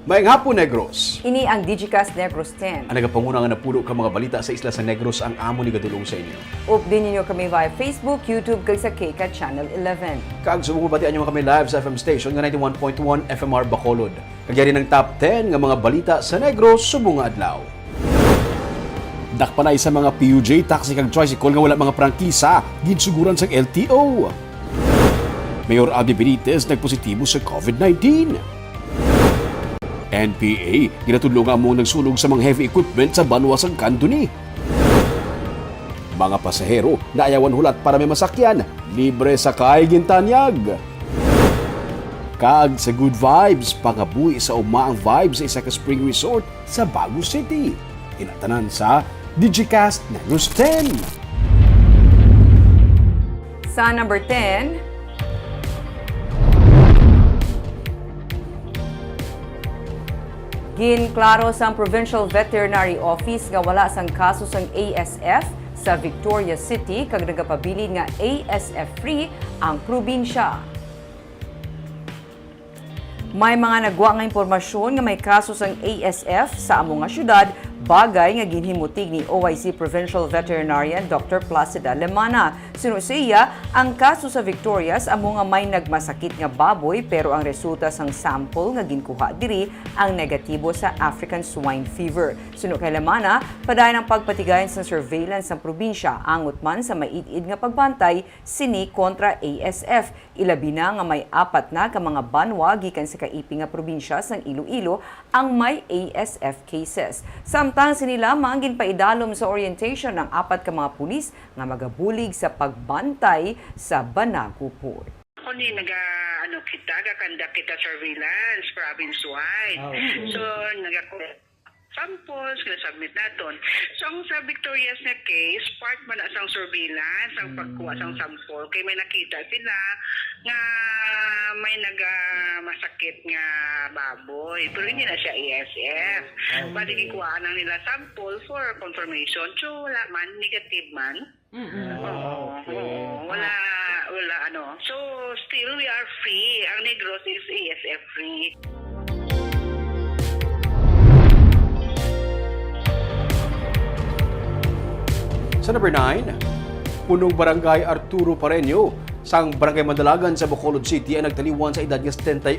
Maayong hapon, Negros. Ini ang Digicast Negros 10. Ang nagapanguna nga napulo ka mga balita sa isla sa Negros ang amo ni gadulong sa inyo. Update ninyo kami via Facebook, YouTube, kag sa KK Channel 11. Kaag subong mabatian nyo kami live sa FM station nga 91.1 FMR Bacolod. Kagyari ng top 10 nga mga balita sa Negros subong nga adlaw. Dakpanay sa mga PUJ, taxi kag tricycle nga wala mga prangkisa, ginsuguran sa LTO. Mayor Abby Benitez nagpositibo sa COVID-19. NPA, ginatudlo nga mong nagsulog sa mga heavy equipment sa Banwas ang Kanduni. Mga pasahero na ayawan hulat para may masakyan, libre sakay gintanyag. Kag sa good vibes, pangabuhi sa umaang vibes sa isa ka spring resort sa Bagu City. Inatanan sa Digicast Negros 10. Sa number 10, ginklaro sa Provincial Veterinary Office nga wala sang kaso sang ASF sa Victoria City kag nagapabilin nga ASF-free ang probinsya. May mga nagwa nga impormasyon nga may kaso sang ASF sa among nga syudad, bagay nga ginhimutig ni OIC Provincial Veterinarian Dr. Placida Lemana. Sinusiya, ang kaso sa Victorias amo nga may nagmasakit nga baboy pero ang resulta sang sample nga ginkuha diri ang negatibo sa African swine fever. Suno kay Lemana, padayon ang pagpatigayon sa surveillance sa probinsya angot man sa maiid nga pagbantay sini kontra ASF. Ilabi na nga may 4 na ka mga banwa gikan sa kaiping nga probinsya sang Iloilo ang may ASF cases. Samtang sinilamang ginpaidalom sa orientation ng 4 ka mga pulis nga magabulig sa pagbantay sa Banagu Port. Ako ni kita gakanda kita surveillance province-wide. Okay. So samples submit naton. So ang sa Victoria's na case, part man asang surveillance, ang pagkuha sang sample kay may nakita sila nga may masakit nga baboy pero hindi na siya ASF. Pwede gikuhaan lang nila sample for confirmation. So wala man, negative man. Wala So still we are free. Ang Negros is ASF free. Sa number 9, punong barangay Arturo Pareño sang barangay Mandalagan sa Bacolod City ay nagtaliwan sa edad ng 78.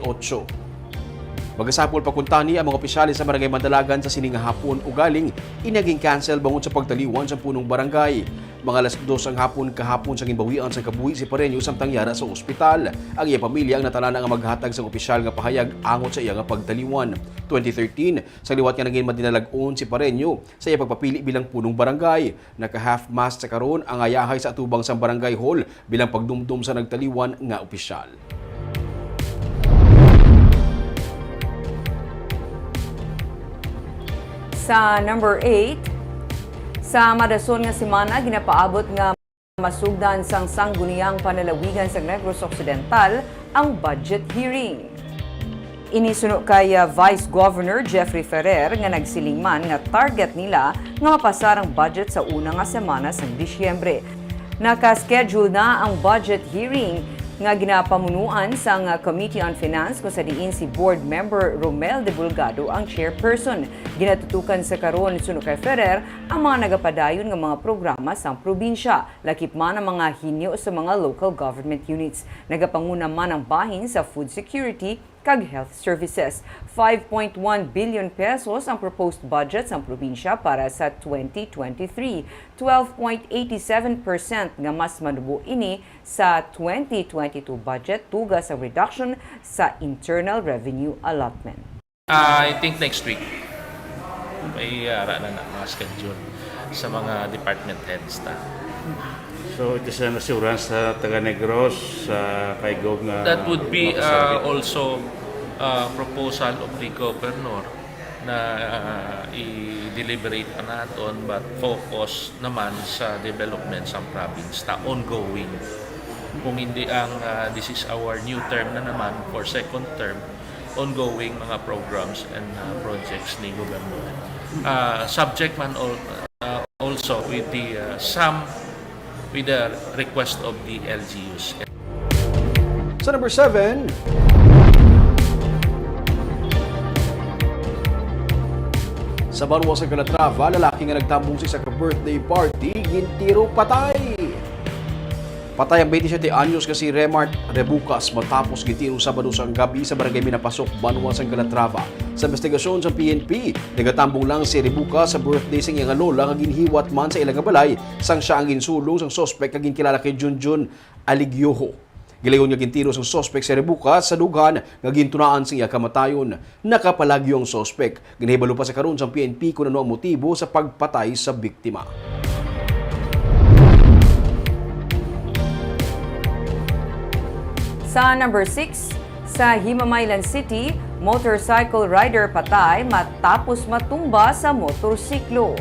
Magasapol pakuntani ang mga opisyales sa barangay Mandalagan sa sining hapon ugaling inaging cancel bangon sa pagtaliwan sa punong barangay. Mga alas 2 ang hapon kahapon sa ginbawian sa kabuhi si Pareño samtang yara sa ospital. Ang iya pamilya ang natanan nga maghatag sa opisyal nga pahayag angot sa iya nga pagtaliwan. 2013, sa liwat nga naging madinalag-on si Pareño sa iya pagpapili bilang punong barangay. Naka-half-mast sa karon ang ayahay sa atubang sa barangay hall bilang pagdumdum sa nagtaliwan nga opisyal. Sa number 8, sa madason nga semana ginapaabot nga masugdan sang sangguniang panalawigan sa Negros Occidental ang budget hearing. Inisuno kay Vice Governor Jeffrey Ferrer nga nagsiling man nga target nila nga mapasar ang budget sa una nga semana sa Disyembre. Naka-schedule na ang budget hearing nga ginapamunuan sa Committee on Finance kung sa diin si Board Member Romel de Bulgado ang chairperson. Ginatutukan sa karon suno kay Ferrer ang mga nagapadayon nga mga programa sa probinsya, lakip man ang mga hinyo sa mga local government units. Nagapanguna man ang bahin sa food security kag health services. 5.1 billion pesos ang proposed budget sa probinsya para sa 2023. 12.87% nga mas manubo ini sa 2022 budget tuga sa reduction sa internal revenue allotment. I think next week may ara na mga schedule sa mga department heads na. So it is an assurance sa taga Negros kay Gov nga That would be also proposal of the governor na i-deliberate pa natin but focus naman sa development sa province na ongoing. Kung hindi ang this is our new term na naman for second term, ongoing mga programs and projects ni gobyerno. Subject man also with the with the request of the LGUs. Sa number 7, Sa Banwa sa Calatrava, lalaki nga nagtambong sa birthday party, gintiro patay. Patay ang 27 anyos kasi Remart Rebucas matapos gitiro Sabado sa gabi sa barangay Minapasok, Banwa sa Calatrava. Sa investigasyon sa PNP, nagatambong lang si Rebucas sa birthday sa iyang lola nga ginhiwat man sa ilang balay sang siya ang ginsulong sang sospek nga ginkilala kay Junjun Aligyoho. Gilayon nga gintiro sang sospek si Rebucas sa dughan nga gintunaan sa iya kamatayon. Nakapalagyo ang sospek. Ginahibalo pa sa karon sa PNP kung ano ang motibo sa pagpatay sa biktima. Sa number 6, sa Himamaylan City, motorcycle rider patay matapos matumba sa motorsiklo.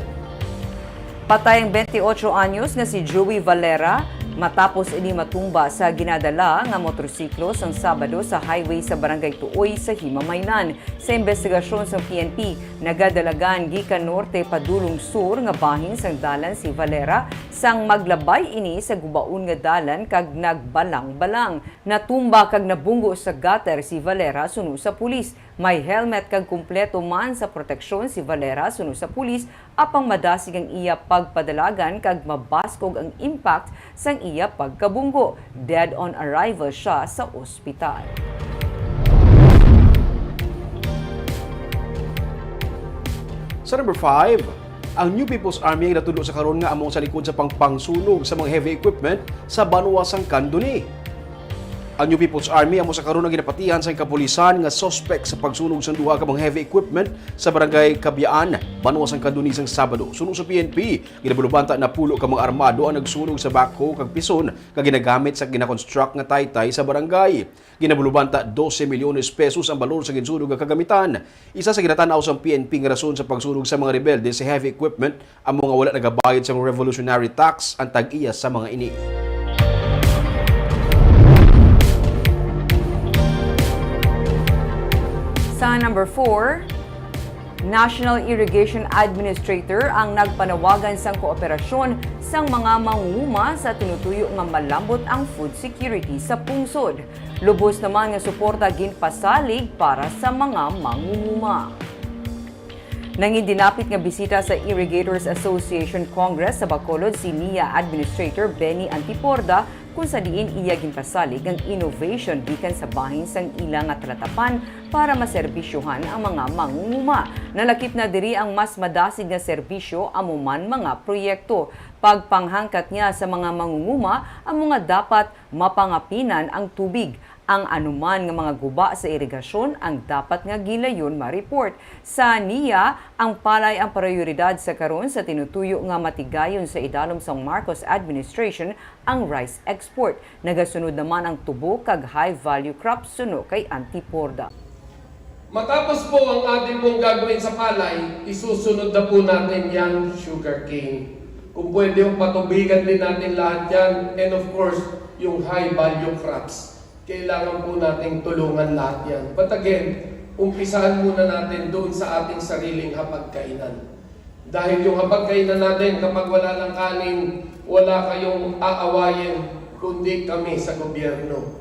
Patay ang 28 anyos na si Joey Valera matapos ini matumba sa ginadala nga motorsiklo sang Sabado sa highway sa Barangay Tuoy sa Himamaylan. Sa investigasyon sa PNP, nagadalagan gikan norte padulong sur nga bahin sang dalan si Valera sang maglabay ini sa gubaon nga dalan kag nagbalang-balang. Natumba kag nabunggo sa gutter si Valera suno sa pulis. May helmet kag kumpleto man sa proteksyon si Valera suno sa pulis apang madasig ang iya pagpadalagan kag mabaskog ang impact sang iya pagkabunggo. Dead on arrival siya sa ospital. Sa number 5, ang New People's Army ang natulo sa karon nga among sa likod sa pangpangsunog sa mga heavy equipment sa Banwa sang Candoni. Ang New People's Army amo sa karon ang ginapatihan sa kapulisan nga suspect sa pagsunog sa duha ka mga heavy equipment sa barangay Kabyaan, Banwa sang Candoni sang Sabado. Sunog sa PNP, ginabulubanta na pulo ka mga armado ang nagsunog sa backhoe kag pison nga ginagamit sa ginakonstruct nga taytay sa barangay. Ginabulubanta 12 milyones pesos ang balor sa ginsunog nga kagamitan. Isa sa ginatanaw sa PNP nga rason sa pagsunog sa mga rebelde sa heavy equipment amo nga wala nagabayad sa revolutionary tax ang tag-iya sa mga ini. Sa number 4, National Irrigation Administrator ang nagpanawagan sang kooperasyon sang mga mangunguma sa tinutuyo nga malambot ang food security sa pungsod. Lubos naman nga suporta ginpasalig para sa mga mangunguma. Nangin dinapit nga bisita sa Irrigators Association Congress sa Bacolod si NIA Administrator Benny Antiporda kung sa diin iya ginpasalig ang innovation gikan sa bahin sang ilang nga talatapan para maserbisyuhan ang mga mangunguma. Nalakip na diri ang mas madasig nga serbisyo amuman mga proyekto. Pagpanghangkat niya sa mga mangunguma ang mga dapat mapangapinan ang tubig. Ang anuman nga mga guba sa irigasyon ang dapat nga gilayon ma-report. Sa NIA, ang palay ang prioridad sa karon sa tinutuyo nga matigayon sa idalom sa Marcos administration ang rice export. Nagasunod naman ang tubo kag high value crops suno kay Antiporda. Matapos po ang ating pong gagawin sa palay, isusunod na po natin yung sugarcane. Kung pwede yung patubigan din natin lahat yan, and of course, yung high value crops. Kailangan po nating tulungan lahat yan. But again, umpisahan muna natin doon sa ating sariling hapagkainan. Dahil yung hapagkainan natin, kapag wala ng kanin, wala kayong aawayin, kundi kami sa gobyerno.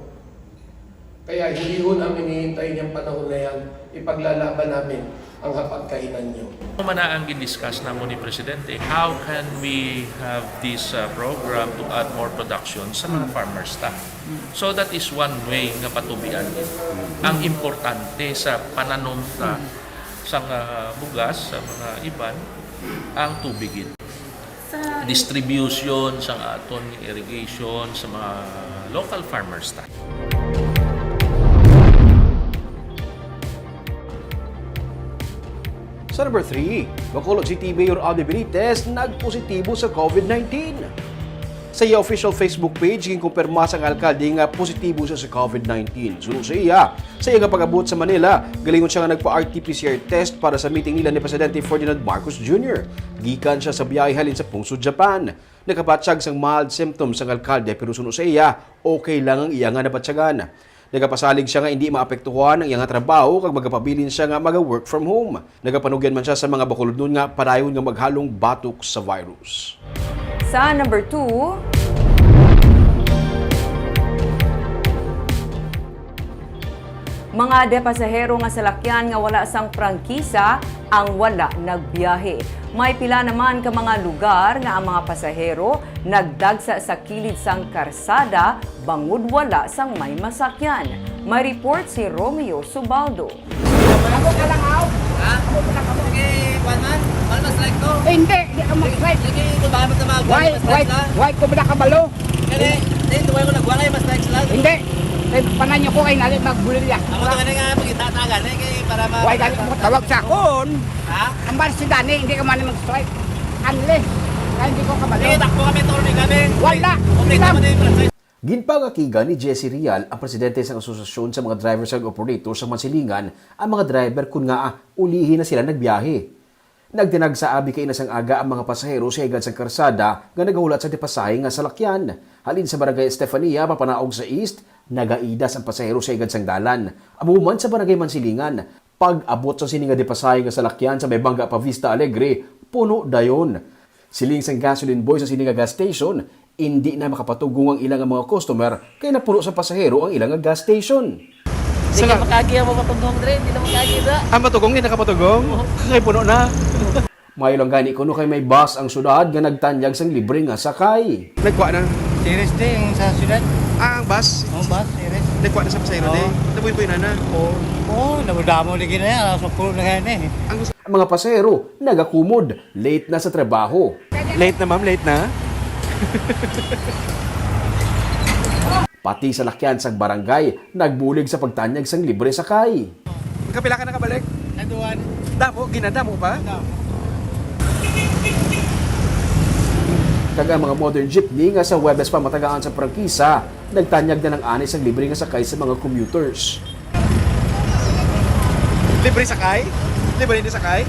Kaya hindi ho namin hihintayin yung panahon na yan, ipaglalaban namin ang hapagkainan nyo. Mana ang gin-discuss na mo ni Presidente, how can we have this program to add more production sa mga farmer staff? So that is one way nga patubian din. Ang importante sa pananom sa bugas, sa mga iban, ang tubigin. Distribution sa aton irrigation sa mga local farmer staff. Sa number 3, Bacolod City Mayor Alvin Benitez nagpositibo sa COVID-19. Sa iya official Facebook page, ginkumpirma sa alkalde nga positibo siya sa COVID-19. Sunod sa iya nga pag-abot sa Manila, galingon siya nga nagpa-RT-PCR test para sa meeting nila ni Presidente Ferdinand Marcos Jr. Gikan siya sa biyahe halin sa Pungsod, Japan. Nakapatsag sang mild symptoms ang alkalde pero sunod sa iya, okay lang ang iya nga napatsagan. Nagapasalig siya nga hindi maapektuhan ang iyang trabaho kag magapabilin siya nga maga-work from home. Nagapanugyan man siya sa mga Bacolodnon nga padayon nga maghalong batok sa virus. Sa number 2, Mga depasahero nga salakyan nga wala sang prangkisa ang wala nagbiyahe. May pila naman ka mga lugar nga ang mga pasahero nagdagsa sa kilid sang karsada bangod wala sang may masakyan. May report si Romeo Subaldo. Hindi, hindi ka mag-strike. Why ko ba nakabalo? Hindi. Panan niyo ko kayo nalit magbulilya. Why dali mo tawag sa akon? Ang si Dani, hindi ka man mag-strike. Anli, kaya hindi ko kabalo. Wala. Ginpangakiga ni Jesse Rial, ang presidente sa asosasyon sa mga drivers and operators sa Mansilingan, ang mga driver kung nga ulihin na sila nagbiyahe. Nagtinag sa abi kay inasang aga ang mga pasahero sa higad sa karsada nga nagahulat sa depasahe nga salakyan. Halin sa barangay Estefania, papanaog sa east, nagaidas ang pasahero sa higad sang dalan. Amuman sa barangay Mansilingan, pag-abot sa sininga depasahe nga salakyan sa may bangga pa Vista Alegre, puno dayon. Siling sang gasoline boy sa sininga gas station, hindi na makapatugong ang ilang mga customer kaya napuno sa pasahero ang ilang gas station. Hindi ka makagi ang mapatugong dre, hindi na makagi na. Ang matugong, hindi nakapatugong? Kaya puno na. May lang gani kuno kay may bus ang syudad nga nagtanyag sang libre nga sakay. Nagkuha na. Series din yung sa syudad. Ah, ang bus? Ang bus, series. Nagkuha na sa pasahero din. Nabuy-buy na na. Oo, nabudamo lagi na yan. Sa pulo na yan eh. Ang mga pasahero nagakumod, late na sa trabaho. Late na ma'am, late na. Pati sa lakyan sang barangay, nagbulig sa pagtanyag sang libre sakay. Kapila ka nakabalik? Naduan. Damo, ginadamo pa? Kaga mga modern jeepney nga sa Webes pa matagaan sa prangkisa, nagtanyag na ng anis ang libre nga sakay sa mga commuters. Libre sakay? Libre hindi sakay?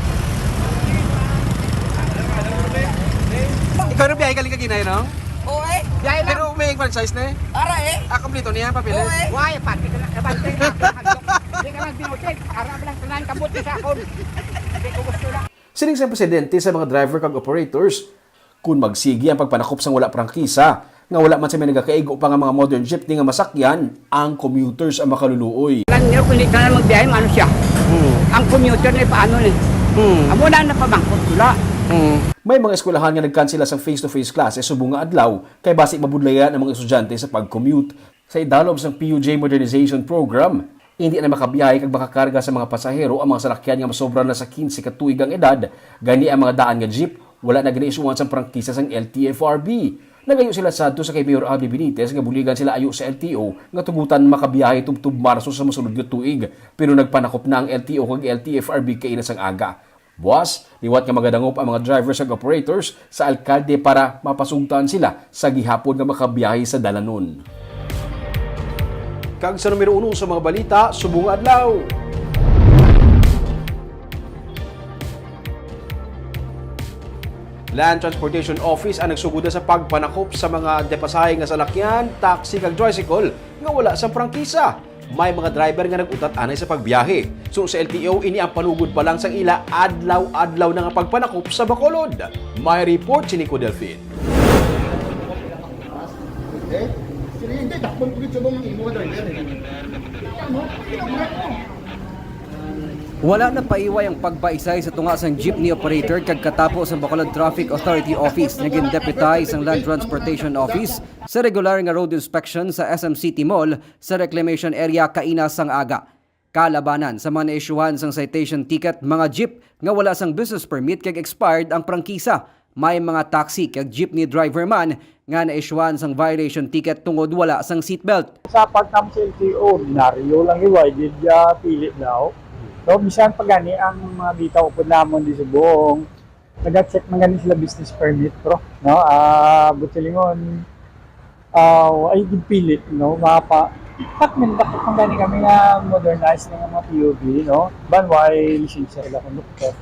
Ikaw na biyahe galing kaginay, no? Oo eh. Dahil lang. Pero may franchise na eh. Ara eh. Kompleto niya, papili. Oo eh. Why, pati ka na kabantay na. Hindi ka lang binutin. Ara lang tanan kabut sa akon. Hindi ko gusto na. Sining sa presidente sa mga driver kag operators, kung magsigi ang pagpanakop sang wala prangkisa, nga wala man sa may nagakaigo pa nga mga modern jeepney nga masakyan, ang commuters ang makaluluoy. Alam niyo, kung hindi ka na magbiyahe, ano siya? Ang commuter na paano eh. Amo na napamangkot sila. May mga eskwelahan nga nagkansela sa face-to-face classes subong nga adlaw kay basi mabudlayan ang mga estudyante sa pag-commute. Sa idalob sang PUJ Modernization Program, hindi na makabiyahe kag makakarga sa mga pasahero ang mga salakyan nga masobra na sa 15 ka tuig ang edad. Gani ang mga daan nga jeep, wala na ginaisuan sa prangkisa sang LTFRB. Nagayo sila sadto sa kay Mayor Abby Benitez nga buligan sila ayo sa LTO nga tugutan makabiyahe tubtub Marso sa mosunod nga tuig, pero nagpanakop na ang LTO kag LTFRB kay inasang aga. Buwas, liwat nga magadangop ang mga drivers ug operators sa alkalde para mapasugtan sila sa gihapon nga makabiyahe sa dalanon. Kag sa numero 1 sa mga balita, subong adlaw. Land Transportation Office ang nagsugod sa pagpanakop sa mga depasahe nga salakyan, taxi kag tricycle nga wala sa prangkisa. May mga driver nga nag-utat anay sa pagbiyahe. So sa LTO, ini ang panugod pa lang sang ila adlaw-adlaw na nga pagpanakop sa Bacolod. May report si Nico Delfin. Wala na paiway ang pagpaisay sa tunga sang jeepney operator kag katapos ang Bacolod Traffic Authority Office naging deputize ang Land Transportation Office sa regular nga road inspection sa SM City Mall sa reclamation area kaina sang aga. Kalabanan sa mga naisyuhan sang citation ticket mga jeep nga wala sang business permit kag expired ang prangkisa. May mga taxi kag jeepney driver man nga naisyuhan sang violation ticket tungod wala sang seatbelt. Sa pagkam sa LTO, binaryo lang iway, di pilit daw. So, bisan pag gani ang mga bitaw po namon di subong, nag-check man gani sila business permit, bro. No? Butilingon, ay pilit, no? Takmin, bakit pang gani kami nga modernize ng mga POV, no? Banway, lisensya sila konduktor.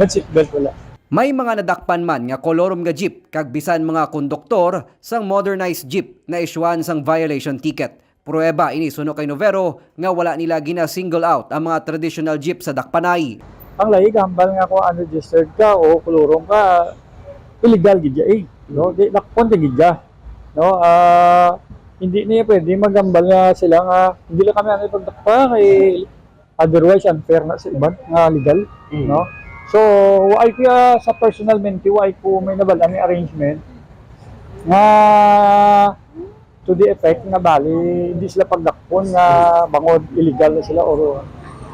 But seatbelt wala. May mga nadakpan man nga kolorom nga jeep kag bisan mga konduktor sang modernized jeep na isyuan sang violation ticket. Prueba ini suno kay Novero nga wala nila gina-single out ang mga traditional jeep sa Dakpanay. Ang lahi gambal nga kung unregistered ka o kolorom ka, illegal gidya eh. No? Di nakponte gidya. No? hindi niya pwede magambal nga sila nga hindi lang kami ang ipagdakpa kay otherwise unfair na sa iban nga legal, no? So, why kaya sa personal menti, why ko may nabalaan ni arrangement nga to the effect nga bali hindi sila pagdakpon nga bangod illegal na sila or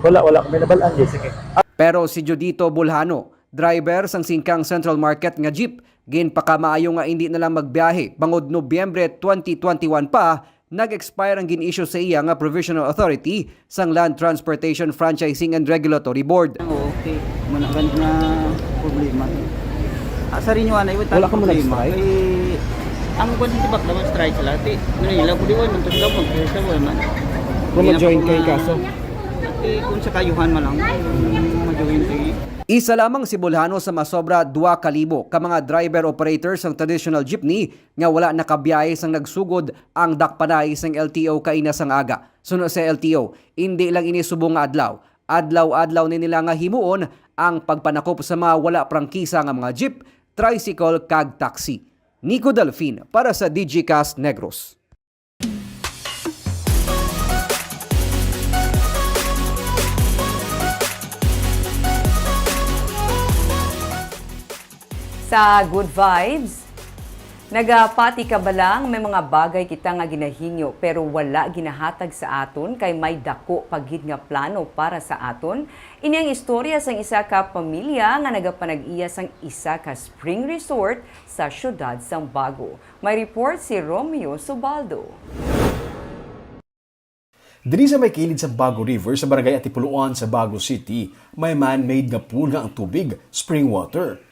wala kami nabalaan. Sige. Pero si Judito Bulhano, driver sang singkang Central Market nga jeep, ginpakamaayo nga hindi na lang magbiyahe bangod Nobyembre 2021 pa, nag-expire ang gin-issue sa iya nga Provisional Authority sang Land Transportation Franchising and Regulatory Board. Okay, managan na problema. Asa rin yung anay, Wala ka mo nag-strike? Ang kwan tibak naman strike sila. Nila ko diwan, nung tusdaw, mag-presa mo naman. Kung mag-join kayo kaso? Kung sa kayuhan mo lang, mag-join kayo. Isa lamang si Bulhano sa masobra 2,000 ka mga driver-operators ng traditional jeepney nga wala nakabiyahe sang nagsugod ang dakpanay sang LTO kaina sang aga. Suno sa LTO, hindi lang inisubong nga adlaw. Adlaw-adlaw ni nila nga himuon ang pagpanakop sa mga wala prangkisa nga mga jeep, tricycle kag taxi. Nico Delfin para sa DigiCast Negros. Sa Good Vibes, nagapati ka ba lang may mga bagay kita nga ginahinyo pero wala ginahatag sa aton kay may dako pagid nga plano para sa aton? Ini ang istorya sang isa ka pamilya nga nagapanag-iya sang isa ka spring resort sa syudad sang Bago. May report si Romeo Subaldo. Diri sa may kilid sa Bago River sa barangay Atipuluan sa Bago City, may man-made nga pool nga ang tubig, spring water.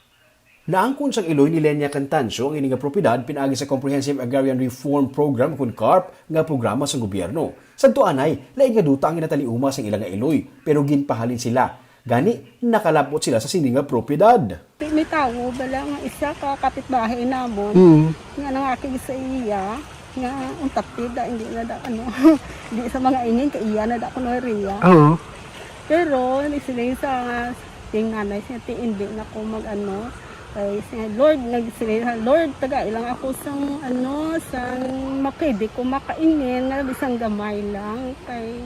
Naangkon sang iloy ni Lenya Cantancio ang ining propiedad pinaagi sa Comprehensive Agrarian Reform Program kun CARP nga programa sa gobyerno. Sa tuanay, lain nga duta ang ginataliuma sang ilang nga iloy pero ginpahalin sila. Gani nakalapot sila sa sining nga propiedad. May tao bala nga isa ka kapitbahay namon nga nangakig sa iya nga untapid hindi na da ano hindi sa mga ingin kay iya na da kuno riya. Oo. Pero ni sila sa ting nanay siya hindi na ko mag ano kay Lord nagsilay Lord taga ilang ako sang ano sang makidi ko makaingin nga bisang gamay lang kay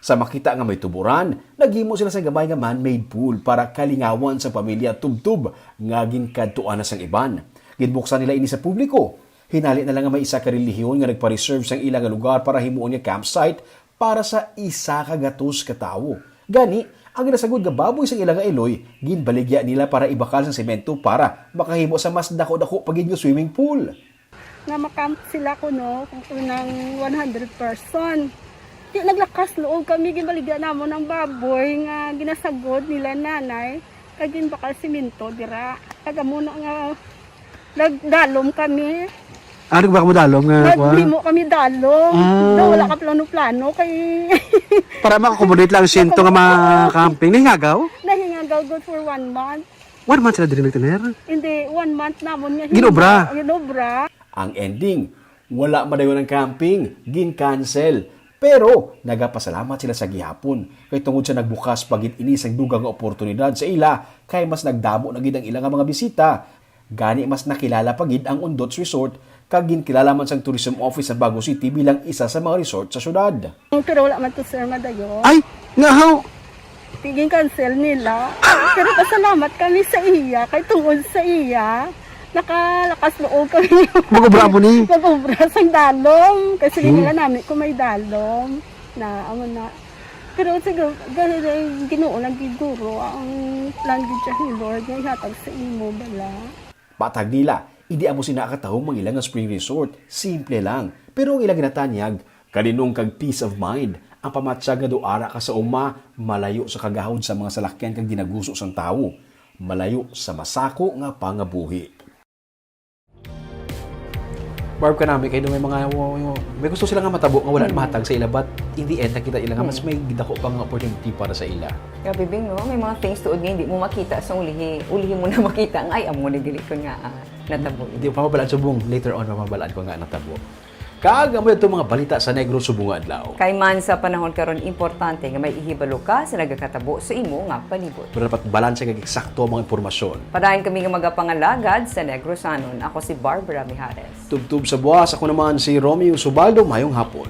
Sa makita nga may tuburan, naghimo sila sa gamay nga man-made pool para kalingawan sa pamilya tubtub nga ginkadtuan na sang iban. Ginbuksan nila ini sa publiko. Hinali na lang nga may isa ka relihiyon nga nagpa-reserve sang ilang nga lugar para himuon nga campsite para sa isa ka gatos ka tawo. Gani, ang ginasagod nga baboy sa ilang nga iloy, ginbaligya nila para ibakal sa semento para makahimo sa mas dako-dako pagid nga swimming pool. nga makamp sila ko no kung ng 100 person. Di naglakas loob kami ginbaligya namon ng baboy nga ginasagod nila nanay kag ginbakal semento dira. Kag muna nga nagdalom kami. Ano ba mo dalom nga? Naglimo kami dalom. No, wala ka plano-plano kay Para makakomodate lang siyento nga mga camping. Nahingagaw? nahingagaw good for 1 month. 1 month sila din nagtaner? Hindi, 1 month namon nga Ginobra? Ginobra. Ang ending, wala madayon ng camping, gin-cancel. Pero nagapasalamat sila sa gihapon kay tungod sa nagbukas pagit ini sang dugang nga oportunidad sa ila kay mas nagdamo na gid ang ilang mga bisita. Gani mas nakilala pagid ang Undots Resort kag ginkilala man sang Tourism Office sa Bago City bilang isa sa mga resort sa syudad. Pero wala man to sir madayon. Ay, nga how? Tiging cancel nila. Pero pasalamat kami sa iya kay tungod sa iya nakalakas loob kami. Magobra mo ni? Magobra sa dalom. Kasi nila namin kung may dalom na amo na. Pero siguro, Ginoo lang giguro ang language ni Lord nga ihatag sa imo bala. Patag nila, hindi amo sinakatahong mga ilang nga spring resort. Simple lang. Pero ang ilang ginatanyag, kaninong kag peace of mind. Ang pamatsag nga doara ka sa uma, malayo sa kagahod sa mga salakyan kag ginaguso sang tawo. Malayo sa masako nga pangabuhi. Barb ka namin kayo may mga may gusto sila nga matabo nga wala na mahatag sa ila but in the end nakita ila nga mas may gidako pang opportunity para sa ila. Grabe Bing, no? May mga things tuod nga hindi mo makita sa ulihi mo na makita nga ay amo na gali ko nga natabo. Hindi pa mabalaan subong later on mabalaan ko nga natabo. Kaaga mo itong mga balita sa Negros subong adlaw. Kay man sa panahon karon importante nga may ihibalo ka sa nagakatabo sa imo nga palibot. Pero dapat balanse kag eksakto ang mga impormasyon. Padayon kami nga magapangalagad sa Negros Anon. Ako si Barbara Mijares. Tubtub sa buwas, ako naman si Romeo Subaldo. Mayong hapon.